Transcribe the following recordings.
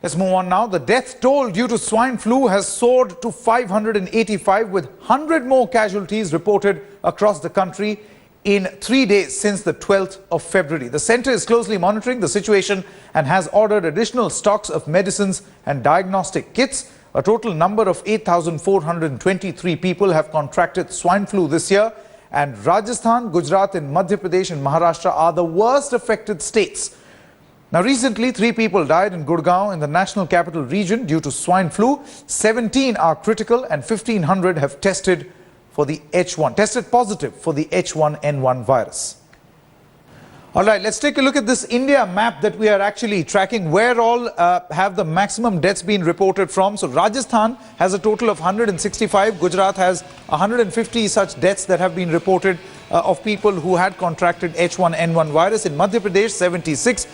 Let's move on now. The death toll due to swine flu has soared to 585 with 100 more casualties reported across the country in 3 days since the 12th of February. The centre is closely monitoring the situation and has ordered additional stocks of medicines and diagnostic kits. A total number of 8,423 people have contracted swine flu this year, and Rajasthan, Gujarat and Madhya Pradesh and Maharashtra are the worst affected states. Now, recently, 3 people died in Gurgaon in the National Capital Region due to swine flu. 17 are critical and 1,500 have tested positive for the H1N1 virus. All right, let's take a look at this India map that we are actually tracking. Where all have the maximum deaths been reported from? So Rajasthan has a total of 165. Gujarat has 150 such deaths that have been reported of people who had contracted H1N1 virus. In Madhya Pradesh, 76.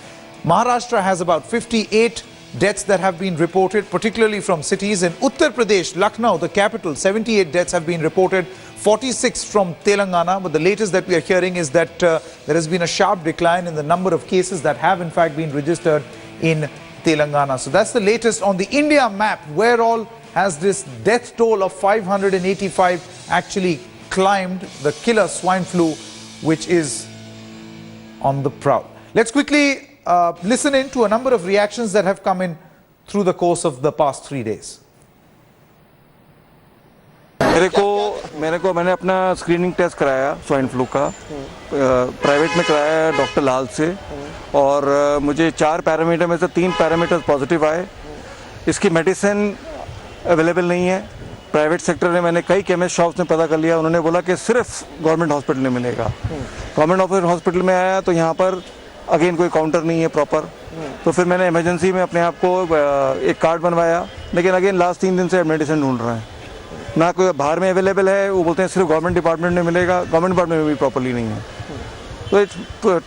Maharashtra has about 58 deaths that have been reported, particularly from cities. In Uttar Pradesh, Lucknow, the capital, 78 deaths have been reported, 46 from Telangana. But the latest that we are hearing is that there has been a sharp decline in the number of cases that have in fact been registered in Telangana. So that's the latest on the India map. Where all has this death toll of 585 actually climbed the killer swine flu, which is on the prowl? Let's quickly listen in to a number of reactions that have come in through the course of the past 3 days. मैंने अपना screening test कराया swine flu का, private में कराया doctor लाल से, और मुझे 4 parameter में से 3 पैरामीटर पॉजिटिव आए। इसकी मेडिसिन अवेलेबल नहीं है। प्राइवेट सेक्टर में मैंने कई केमिस्ट शॉप्स में पता कर लिया, उन्होंने बोला कि सिर्फ गवर्नमेंट हॉस्पिटल में मिलेगा। गवर्नमेंट हॉस्पिटल में आया तो यहाँ पर अगेन कोई काउंटर नहीं है प्रॉपर, तो फिर मैंने इमरजेंसी में अपने आप को एक कार्ड बनवाया, लेकिन अगेन लास्ट 3 दिन से मेडिसिन ढूंढ रहे हैं, ना कोई बाहर में अवेलेबल है। वो बोलते हैं सिर्फ गवर्नमेंट डिपार्टमेंट में मिलेगा, गवर्नमेंट डिपार्टमेंट में भी प्रॉपरली नहीं है। तो it's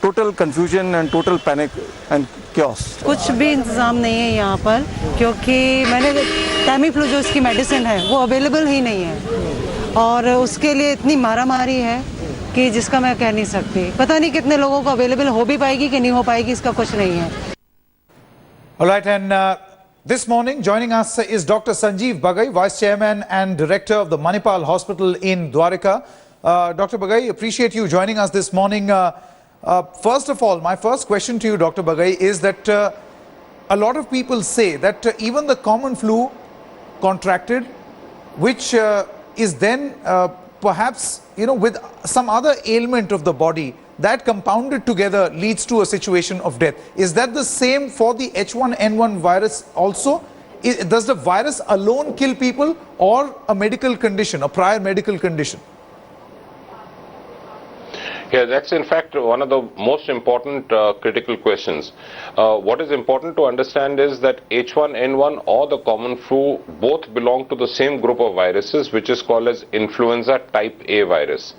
total confusion and total panic and chaos. कुछ भी इंतज़ाम नहीं है यहाँ पर, क्योंकि मैंने टैमी फ्लू जो इसकी मेडिसिन है वो अवेलेबल ही नहीं है, और उसके लिए इतनी मारामारी है कि जिसका मैं कह नहीं सकती। पता नहीं कितने लोगों को अवेलेबल हो भी पाएगी कि नहीं हो पाएगी, इसका कुछ नहीं है। All right, and this morning joining us is Dr. Sanjeev Bagay, Vice Chairman and Director of the Manipal Hospital in Dwarika. Dr. Bagay, appreciate you joining us this morning. First of all, my first question to you, Dr. Bagay, is that a lot of people say that even the common flu contracted, which is then perhaps, with some other ailment of the body, that compounded together leads to a situation of death. Is that the same for the H1N1 virus also? Does the virus alone kill people, or a medical condition, a prior medical condition? Yeah, that's in fact one of the most important critical questions. What is important to understand is that H1N1 or the common flu both belong to the same group of viruses, which is called as influenza type A virus.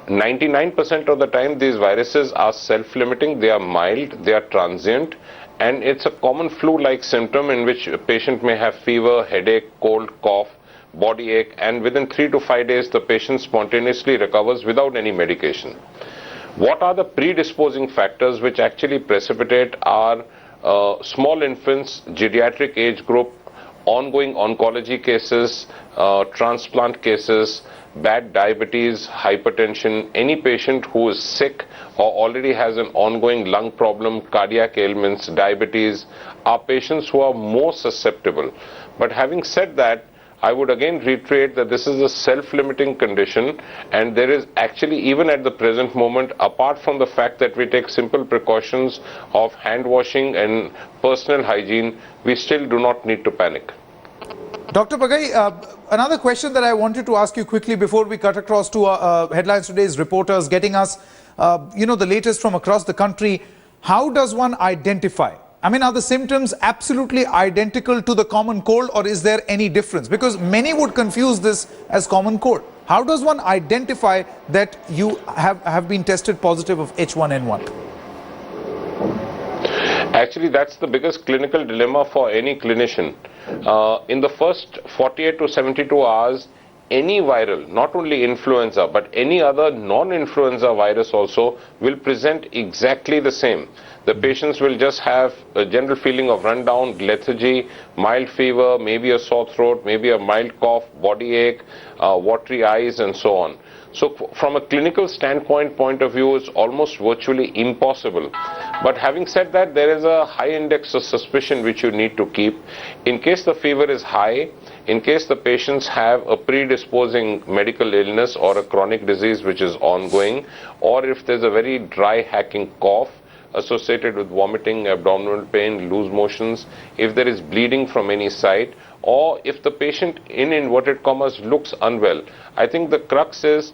99% of the time these viruses are self-limiting, they are mild, they are transient, and it's a common flu-like symptom in which a patient may have fever, headache, cold, cough, body ache, and within 3 to 5 days the patient spontaneously recovers without any medication. What are the predisposing factors which actually precipitate our small infants, geriatric age group, ongoing oncology cases, transplant cases, bad diabetes, hypertension, any patient who is sick or already has an ongoing lung problem, cardiac ailments, diabetes, are patients who are more susceptible. But having said that, I would again reiterate that this is a self-limiting condition, and there is actually, even at the present moment, apart from the fact that we take simple precautions of hand washing and personal hygiene, we still do not need to panic. Dr. Bagay, another question that I wanted to ask you quickly before we cut across to Headlines Today's reporters getting us, the latest from across the country. How does one identify? I mean, are the symptoms absolutely identical to the common cold, or is there any difference? Because many would confuse this as common cold. How does one identify that you have been tested positive of H1N1? Actually, that's the biggest clinical dilemma for any clinician. In the first 48 to 72 hours, any viral, not only influenza, but any other non-influenza virus also will present exactly the same. The patients will just have a general feeling of rundown, lethargy, mild fever, maybe a sore throat, maybe a mild cough, body ache, watery eyes, and so on. So from a clinical point of view, it's almost virtually impossible. But having said that, there is a high index of suspicion which you need to keep. In case the fever is high, in case the patients have a predisposing medical illness or a chronic disease which is ongoing, or if there's a very dry hacking cough associated with vomiting, abdominal pain, loose motions, if there is bleeding from any site, or if the patient, in inverted commas, looks unwell. I think the crux is,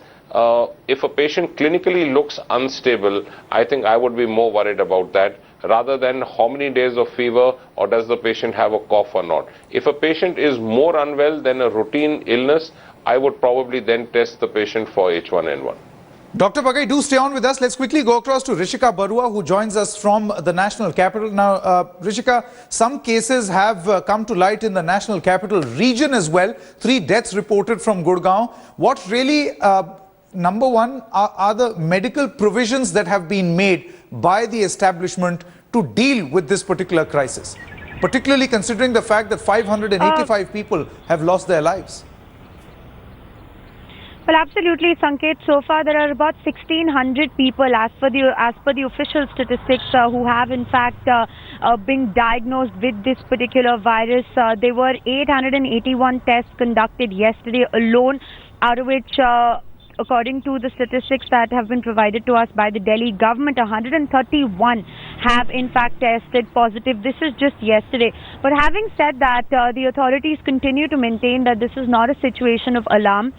if a patient clinically looks unstable, I think I would be more worried about that rather than how many days of fever or does the patient have a cough or not. If a patient is more unwell than a routine illness, I would probably then test the patient for H1N1. Dr. Bagay, do stay on with us. Let's quickly go across to Rishika Barua, who joins us from the national capital. Now, Rishika, some cases have come to light in the national capital region as well. 3 deaths reported from Gurgaon. What really, number one, are the medical provisions that have been made by the establishment to deal with this particular crisis, particularly considering the fact that 585 people have lost their lives? Well, absolutely, Sanket. So far, there are about 1,600 people, as per the official statistics, who have in fact been diagnosed with this particular virus. There were 881 tests conducted yesterday alone, out of which, according to the statistics that have been provided to us by the Delhi government, 131 have in fact tested positive. This is just yesterday. But having said that, the authorities continue to maintain that this is not a situation of alarm.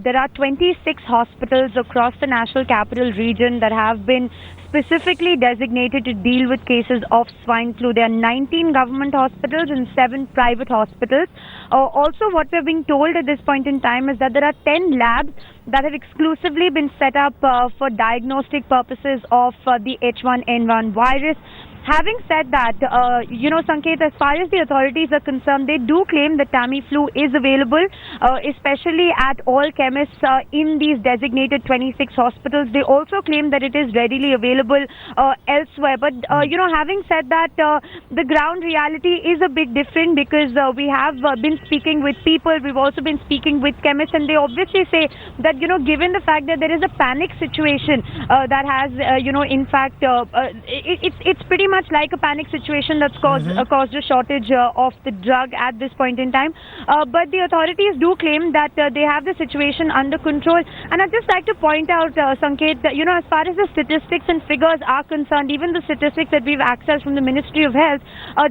There are 26 hospitals across the national capital region that have been specifically designated to deal with cases of swine flu. There are 19 government hospitals and 7 private hospitals. Also, what we're being told at this point in time is that there are 10 labs that have exclusively been set up for diagnostic purposes of the H1N1 virus. Having said that, Sanket, as far as the authorities are concerned, they do claim that Tamiflu is available, especially at all chemists in these designated 26 hospitals. They also claim that it is readily available elsewhere. But, having said that, the ground reality is a bit different because we have been speaking with people. We've also been speaking with chemists, and they obviously say that, given the fact that there is a panic situation that has, in fact, it's pretty much like a panic situation that's caused a shortage of the drug at this point in time. But the authorities do claim that they have the situation under control. And I'd just like to point out, Sanket, that, as far as the statistics and figures are concerned, even the statistics that we've accessed from the Ministry of Health,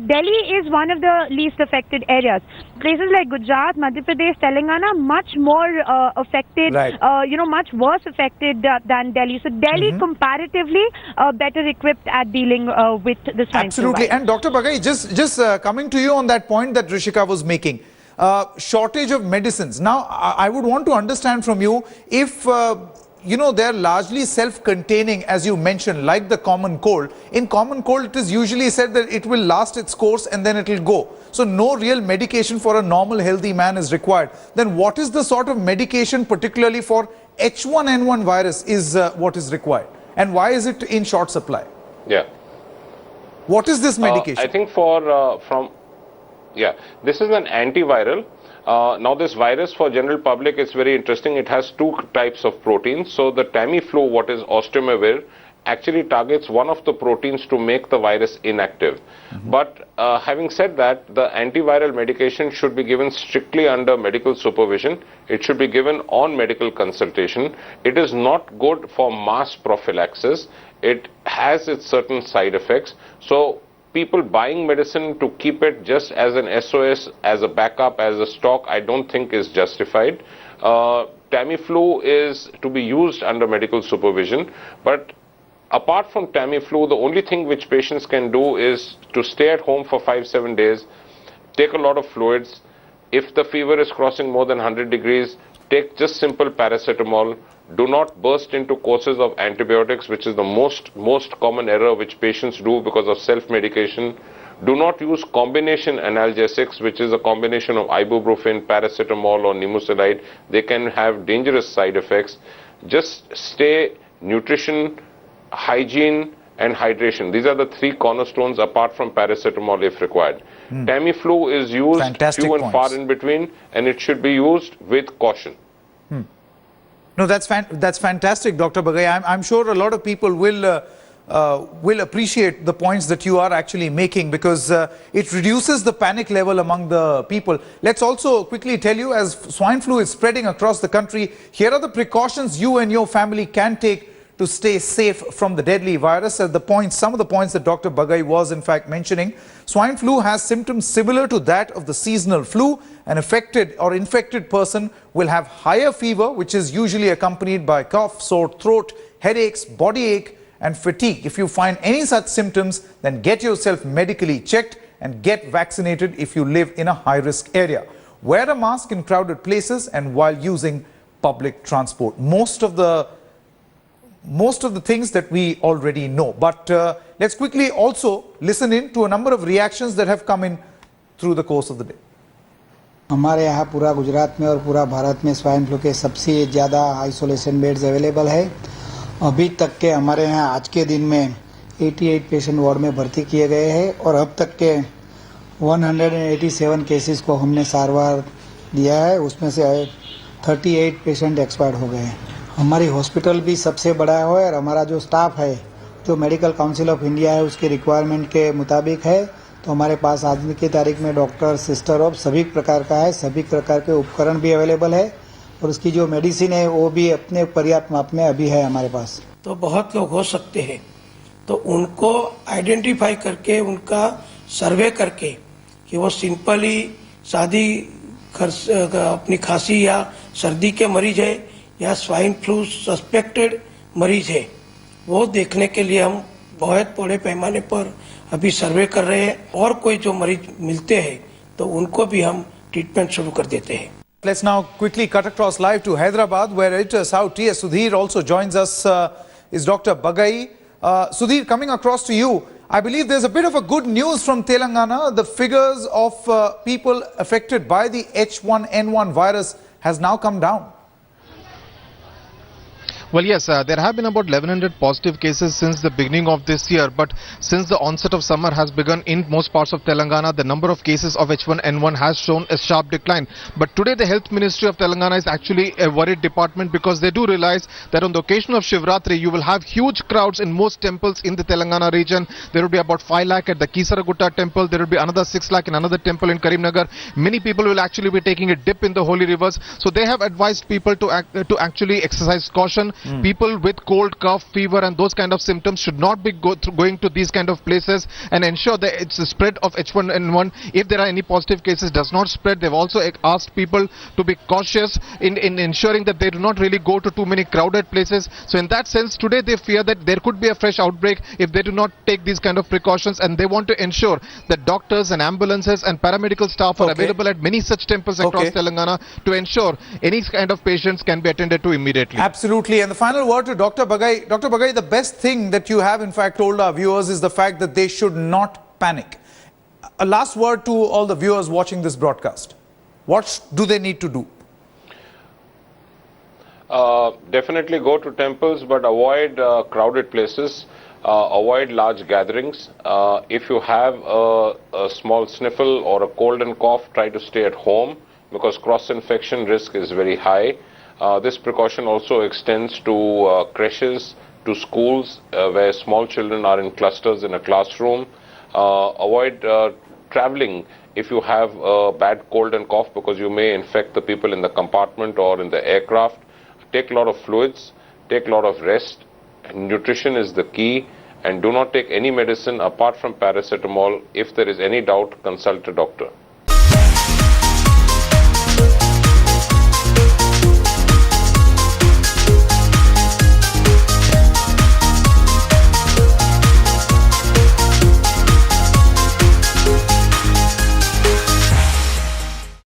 Delhi is one of the least affected areas. Places like Gujarat, Madhya Pradesh, Telangana, much more affected, right. Much worse affected than Delhi. So Delhi comparatively better equipped at dealing with the swine flu. Absolutely. And Dr. Bagay, just coming to you on that point that Rishika was making, shortage of medicines. Now, I would want to understand from you if, they're largely self-containing, as you mentioned, like the common cold. In common cold, it is usually said that it will last its course and then it will go. So no real medication for a normal, healthy man is required. Then what is the sort of medication, particularly for H1N1 virus, is what is required? And why is it in short supply? Yeah. What is this medication? I think this is an antiviral. Now this virus for general public is very interesting. It has 2 types of proteins. So the Tamiflu, what is oseltamivir, actually targets one of the proteins to make the virus inactive. But having said that, the antiviral medication should be given strictly under medical supervision. It should be given on medical consultation. It is not good for mass prophylaxis. It has its certain side effects. So people buying medicine to keep it just as an SOS, as a backup, as a stock, I don't think is justified. Tamiflu is to be used under medical supervision, but apart from Tamiflu, the only thing which patients can do is to stay at home for 5-7 days, take a lot of fluids. If the fever is crossing more than 100 degrees, take just simple paracetamol. Do not burst into courses of antibiotics, which is the most common error which patients do because of self-medication. Do not use combination analgesics, which is a combination of ibuprofen, paracetamol or nimesulide. They can have dangerous side effects. Just stay nutrition, hygiene and hydration. These are the three cornerstones apart from paracetamol if required. Tamiflu is used Fantastic few and points. far in between, and it should be used with caution. No, that's fantastic, Dr. Bagay. I'm sure a lot of people will appreciate the points that you are actually making, because it reduces the panic level among the people. Let's also quickly tell you, as swine flu is spreading across the country, here are the precautions you and your family can take to stay safe from the deadly virus. Some of the points that Dr. Bagay was in fact mentioning. Swine flu has symptoms similar to that of the seasonal flu. An affected or infected person will have higher fever, which is usually accompanied by cough, sore throat, headaches, body ache and fatigue. If you find any such symptoms, then get yourself medically checked and get vaccinated if you live in a high-risk area. Wear a mask in crowded places and while using public transport. Most of the things that we already know. But let's quickly also listen in to a number of reactions that have come in through the course of the day. हमारे यहाँ पूरा गुजरात में और पूरा भारत में swine flu के सबसे ज़्यादा आइसोलेशन बेड्स अवेलेबल है। अभी तक के हमारे यहाँ आज के दिन में 88 पेशेंट वार्ड में भर्ती किए गए हैं और अब तक के 187 केसेस को हमने सारवार दिया है, उसमें से 38 पेशेंट एक्सपायर्ड हो गए हैं। हमारी हॉस्पिटल भी सबसे बड़ा है और हमारा जो स्टाफ है, जो मेडिकल काउंसिल ऑफ इंडिया है, उसके रिक्वायरमेंट के मुताबिक है। तो हमारे पास आज की तारीख में डॉक्टर, सिस्टर ऑफ सभी प्रकार का है, सभी प्रकार के उपकरण भी अवेलेबल है और उसकी जो मेडिसिन है वो भी अपने पर्याप्त माप में अभी है हमारे पास। तो बहुत लोग हो सकते हैं, तो उनको आइडेंटिफाई करके उनका सर्वे करके कि वो सिंपली सादी अपनी खांसी या सर्दी के मरीज है या स्वाइन फ्लू सस्पेक्टेड मरीज है, वो देखने के लिए हम बहुत बड़े पैमाने पर अभी सर्वे कर रहे हैं और कोई जो मरीज मिलते हैं तो उनको भी हम ट्रीटमेंट शुरू कर देते हैं। Let's now quickly cut across live to Hyderabad, where editor South T.S. Sudhir also joins us. Is Dr. Bagay. Sudhir, coming across to you, I believe there's a bit of a good news from Telangana. The figures of people affected by the H1N1 virus has now come down. Well, yes, there have been about 1100 positive cases since the beginning of this year, but since the onset of summer has begun in most parts of Telangana, the number of cases of H1N1 has shown a sharp decline. But today the Health Ministry of Telangana is actually a worried department, because they do realize that on the occasion of Shivratri, you will have huge crowds in most temples in the Telangana region. There will be about 5 lakh at the Kisaragutta temple. There will be another 6 lakh in another temple in Karimnagar. Many people will actually be taking a dip in the holy rivers. So they have advised people to actually exercise caution. People with cold, cough, fever and those kind of symptoms should not be going to these kind of places and ensure that it's the spread of H1N1. If there are any positive cases, does not spread. They've also asked people to be cautious in ensuring that they do not really go to too many crowded places. So in that sense, today they fear that there could be a fresh outbreak if they do not take these kind of precautions, and they want to ensure that doctors and ambulances and paramedical staff are available at many such temples across Telangana to ensure any kind of patients can be attended to immediately. Absolutely. And the final word to Dr. Bagay. Dr. Bagay, the best thing that you have in fact told our viewers is the fact that they should not panic. A last word to all the viewers watching this broadcast. What do they need to do? Definitely go to temples, but avoid crowded places. Avoid large gatherings. If you have a small sniffle or a cold and cough, try to stay at home, because cross-infection risk is very high. This precaution also extends to creches, to schools where small children are in clusters in a classroom. Avoid traveling if you have a bad cold and cough, because you may infect the people in the compartment or in the aircraft. Take a lot of fluids, take a lot of rest. Nutrition is the key, and do not take any medicine apart from paracetamol. If there is any doubt, consult a doctor.